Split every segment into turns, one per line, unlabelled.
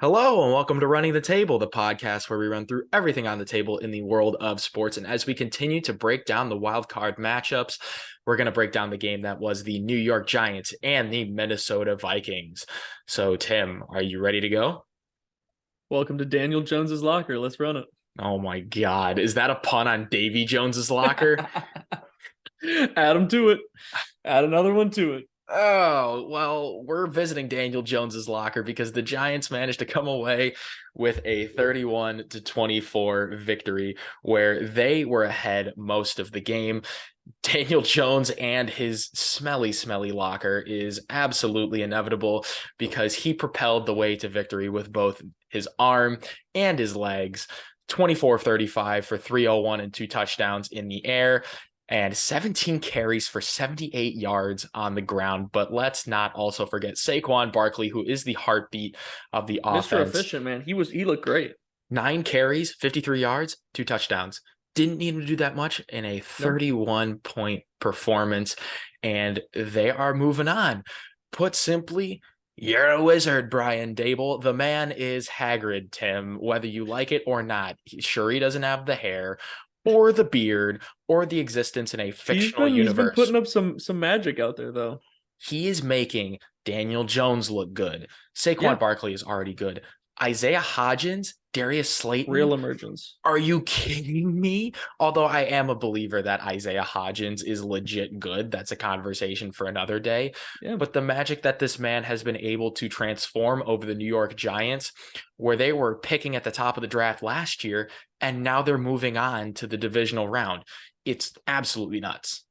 Hello, and welcome to Running the Table, the podcast where we run through everything on the table in the world of sports. And as we continue to break down the wild card matchups, we're going to break down the game that was the New York Giants and the Minnesota Vikings. So, Tim, are you ready to go?
Welcome to Daniel Jones's locker. Let's run it.
Oh my God. Is that a pun on Davy Jones's locker?
Add him to it. Add another one to it.
Oh, well, we're visiting Daniel Jones's locker because the Giants managed to come away with a 31-24 victory where they were ahead most of the game. Daniel Jones and his smelly locker is absolutely inevitable because he propelled the way to victory with both his arm and his legs. 24-35 for 301 and 2 touchdowns in the air and 17 carries for 78 yards on the ground. But let's not also forget Saquon Barkley, who is the heartbeat of the
Mr.
offense.
Efficient, man. He looked great.
9 carries, 53 yards, 2 touchdowns. Didn't need to do that much in a 31-point performance, and they are moving on. Put simply, you're a wizard, Brian Daboll. The man is Hagrid, Tim, whether you like it or not. Sure, he doesn't have the hair or the beard or the existence in a fictional universe.
He's been putting up some magic out there, though.
He is making Daniel Jones look good. Saquon Barkley is already good. Isaiah Hodgins, Darius Slayton.
Real emergence.
Are you kidding me? Although I am a believer that Isaiah Hodgins is legit good. That's a conversation for another day. Yeah. But the magic that this man has been able to transform over the New York Giants, where they were picking at the top of the draft last year, and now they're moving on to the divisional round. It's absolutely nuts.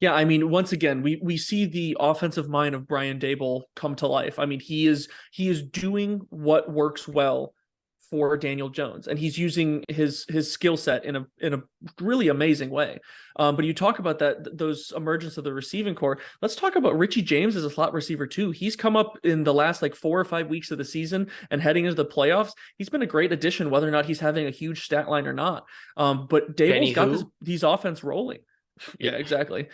Yeah, I mean, once again, we see the offensive mind of Brian Daboll come to life. I mean, he is doing what works well for Daniel Jones, and he's using his skill set in a really amazing way. But you talk about those emergence of the receiving core. Let's talk about Richie James as a slot receiver too. He's come up in the last 4 or 5 weeks of the season and heading into the playoffs. He's been a great addition, whether or not he's having a huge stat line or not. But Daboll's got these offense rolling. Yeah, exactly.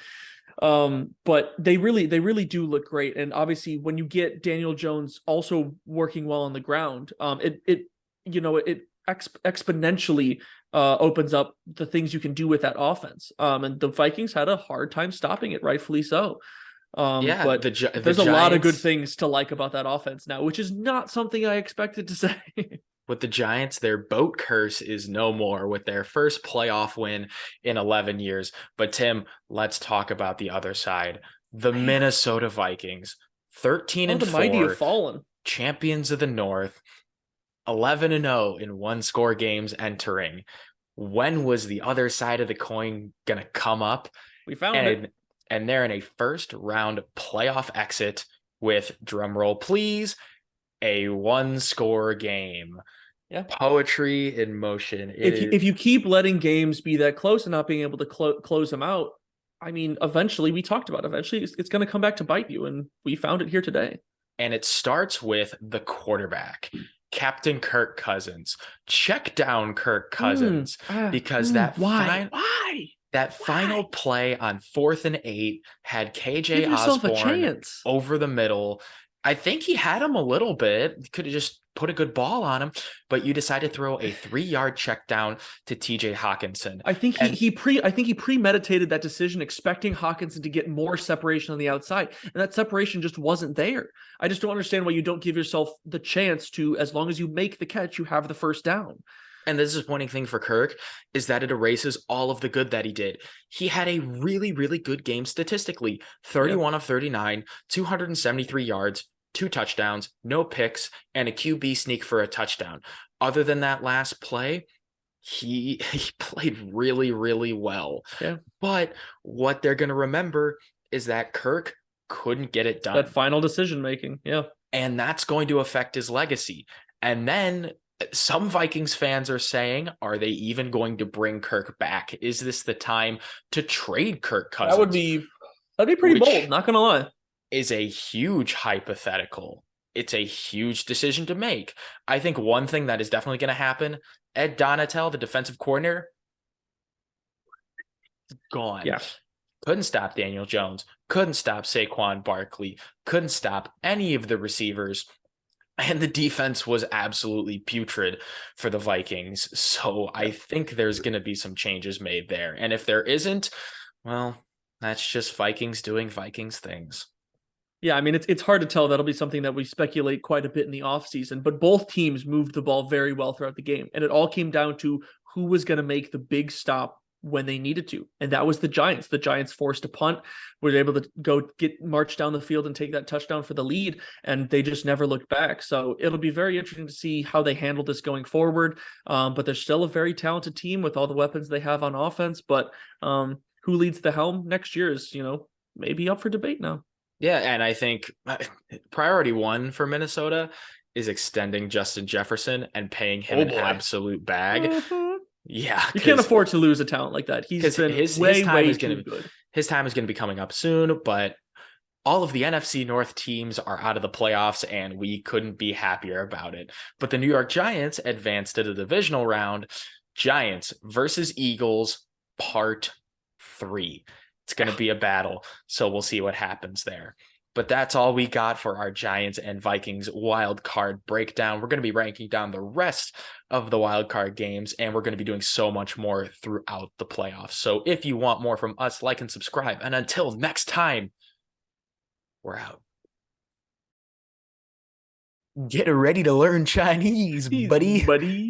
But they really do look great. And obviously when you get Daniel Jones also working well on the ground, it exponentially opens up the things you can do with that offense. And the Vikings had a hard time stopping it, rightfully so. But there's a lot of good things to like about that offense now, which is not something I expected to say.
With the Giants, their boat curse is no more with their first playoff win in 11 years. But Tim, let's talk about the other side. The Minnesota Vikings, 13-4,
the mighty have fallen.
Champions of the North, 11-0 in one-score games entering. When was the other side of the coin going to come up?
We found it.
And they're in a first-round playoff exit with, drumroll please, a one-score game.
Yeah,
poetry in motion.
If you keep letting games be that close and not being able to close them out, I mean, eventually it's going to come back to bite you, and we found it here today.
And it starts with the quarterback, Captain Kirk Cousins. Check down Kirk Cousins because that final play on 4th and 8 had KJ Osborne over the middle. I think he had him a little bit. Could have just put a good ball on him, but you decided to throw a 3-yard check down to TJ Hawkinson.
I think he premeditated that decision, expecting Hawkinson to get more separation on the outside, and that separation just wasn't there. I just don't understand why you don't give yourself the chance to, as long as you make the catch, you have the first down.
And the disappointing thing for Kirk is that it erases all of the good that he did. He had a really, really good game statistically. 31 of 39, 273 yards, 2 touchdowns, no picks, and a QB sneak for a touchdown. Other than that last play, he played really, really well.
Yeah.
But what they're going to remember is that Kirk couldn't get it done.
That final decision making, yeah.
And that's going to affect his legacy. And then some Vikings fans are saying, are they even going to bring Kirk back? Is this the time to trade Kirk Cousins?
That'd be pretty bold, not going to lie.
Is a huge hypothetical. It's a huge decision to make. I think one thing that is definitely going to happen, Ed Donatel, the defensive coordinator, gone.
Yeah.
Couldn't stop Daniel Jones. Couldn't stop Saquon Barkley. Couldn't stop any of the receivers. And the defense was absolutely putrid for the Vikings. So I
Yeah.
think there's going to be some changes made there. And if there isn't, well, that's just Vikings doing Vikings things.
Yeah, I mean it's hard to tell. That'll be something that we speculate quite a bit in the offseason, but both teams moved the ball very well throughout the game. And it all came down to who was going to make the big stop when they needed to. And that was the Giants. The Giants forced a punt, were able to go get march down the field and take that touchdown for the lead, and they just never looked back. So it'll be very interesting to see how they handle this going forward. But they're still a very talented team with all the weapons they have on offense. But who leads the helm next year is, maybe up for debate now.
Yeah, and I think priority one for Minnesota is extending Justin Jefferson and paying him
Oh
an
boy.
absolute bag.
Mhm.
Yeah,
You can't
because
afford to lose a talent like that. He's been
his
way,
time
way
is
too
gonna
good.
his time is gonna be coming up soon, but all of the NFC North teams are out of the playoffs, and we couldn't be happier about it. But the New York Giants advanced to the divisional round. Giants versus Eagles, part 3. It's going to be a battle, so we'll see what happens there. But that's all we got for our Giants and Vikings wild card breakdown. We're going to be ranking down the rest of the wild card games, and we're going to be doing so much more throughout the playoffs. So if you want more from us, like and subscribe. And until next time, we're out. Get ready to learn Chinese,
He's
buddy.
buddy.